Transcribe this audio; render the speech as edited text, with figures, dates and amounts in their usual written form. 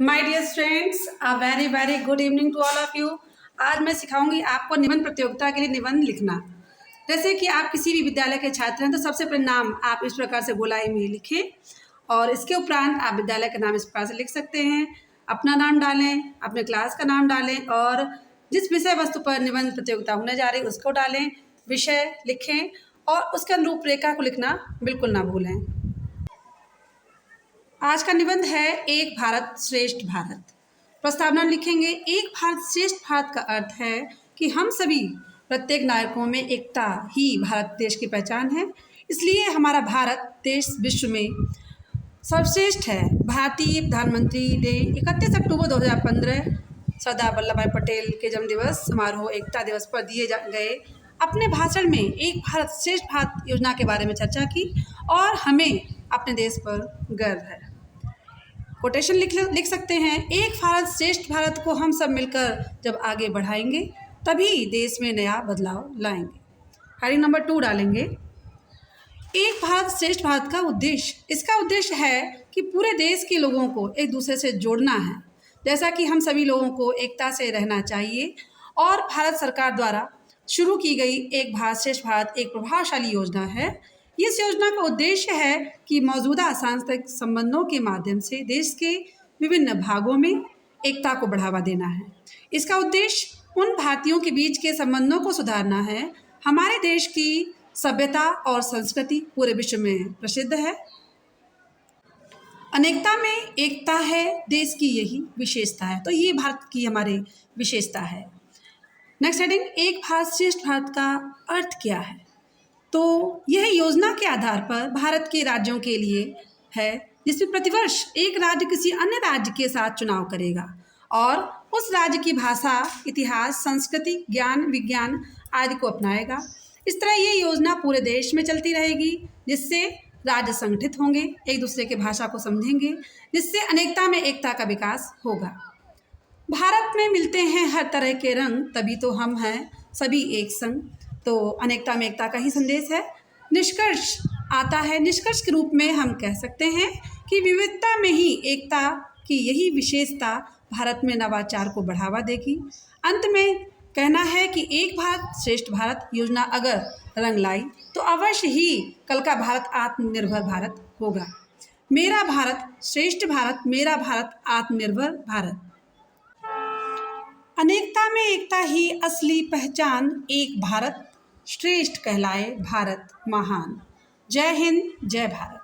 My dear students, a very very good evening to all of you. आज मैं सिखाऊंगी आपको निबंध प्रतियोगिता के लिए निबंध लिखना। जैसे कि आप किसी भी विद्यालय के छात्र हैं तो सबसे पहले नाम आप इस प्रकार से गोलाई में लिखें और इसके उपरांत आप विद्यालय का नाम इस प्रकार से लिख सकते हैं। अपना नाम डालें, अपने क्लास का नाम डालें और जिस विषय वस्तु पर निबंध प्रतियोगिता होने जा रही है उसको डालें, विषय लिखें और उसके रूपरेखा को लिखना बिल्कुल ना भूलें। आज का निबंध है एक भारत श्रेष्ठ भारत। प्रस्तावना लिखेंगे। एक भारत श्रेष्ठ भारत का अर्थ है कि हम सभी प्रत्येक नागरिकों में एकता ही भारत देश की पहचान है। इसलिए हमारा भारत देश विश्व में सर्वश्रेष्ठ है। भारतीय प्रधानमंत्री ने 31 अक्टूबर 2015 सरदार वल्लभ भाई पटेल के जन्मदिवस समारोह एकता दिवस पर दिए गए अपने भाषण में एक भारत श्रेष्ठ भारत योजना के बारे में चर्चा की और हमें अपने देश पर गर्व है। कोटेशन लिख सकते हैं। एक भारत श्रेष्ठ भारत को हम सब मिलकर जब आगे बढ़ाएंगे तभी देश में नया बदलाव लाएंगे। हेडिंग नंबर 2 डालेंगे। एक भारत श्रेष्ठ भारत का उद्देश्य, इसका उद्देश्य है कि पूरे देश के लोगों को एक दूसरे से जोड़ना है। जैसा कि हम सभी लोगों को एकता से रहना चाहिए और भारत सरकार द्वारा शुरू की गई एक भारत श्रेष्ठ भारत एक प्रभावशाली योजना है। इस योजना का उद्देश्य है कि मौजूदा सांस्कृतिक संबंधों के माध्यम से देश के विभिन्न भागों में एकता को बढ़ावा देना है। इसका उद्देश्य उन भारतीयों के बीच के संबंधों को सुधारना है। हमारे देश की सभ्यता और संस्कृति पूरे विश्व में प्रसिद्ध है। अनेकता में एकता है, देश की यही विशेषता है। तो ये भारत की हमारी विशेषता है। नेक्स्ट हेडिंग, एक भारत श्रेष्ठ भारत का अर्थ क्या है? तो यह योजना के आधार पर भारत के राज्यों के लिए है, जिसमें प्रतिवर्ष एक राज्य किसी अन्य राज्य के साथ चुनाव करेगा और उस राज्य की भाषा, इतिहास, संस्कृति, ज्ञान, विज्ञान आदि को अपनाएगा। इस तरह ये योजना पूरे देश में चलती रहेगी, जिससे राज्य संगठित होंगे, एक दूसरे के भाषा को समझेंगे, जिससे अनेकता में एकता का विकास होगा। भारत में मिलते हैं हर तरह के रंग, तभी तो हम हैं सभी एक संग। तो अनेकता में एकता का ही संदेश है। निष्कर्ष आता है, निष्कर्ष के रूप में हम कह सकते हैं कि विविधता में ही एकता की यही विशेषता भारत में नवाचार को बढ़ावा देगी। अंत में कहना है कि एक भारत श्रेष्ठ भारत योजना अगर रंग लाई तो अवश्य ही कल का भारत आत्मनिर्भर भारत होगा। मेरा भारत श्रेष्ठ भारत, मेरा भारत आत्मनिर्भर भारत। अनेकता में एकता ही असली पहचान, एक भारत श्रेष्ठ कहलाए भारत महान। जय हिंद, जय भारत।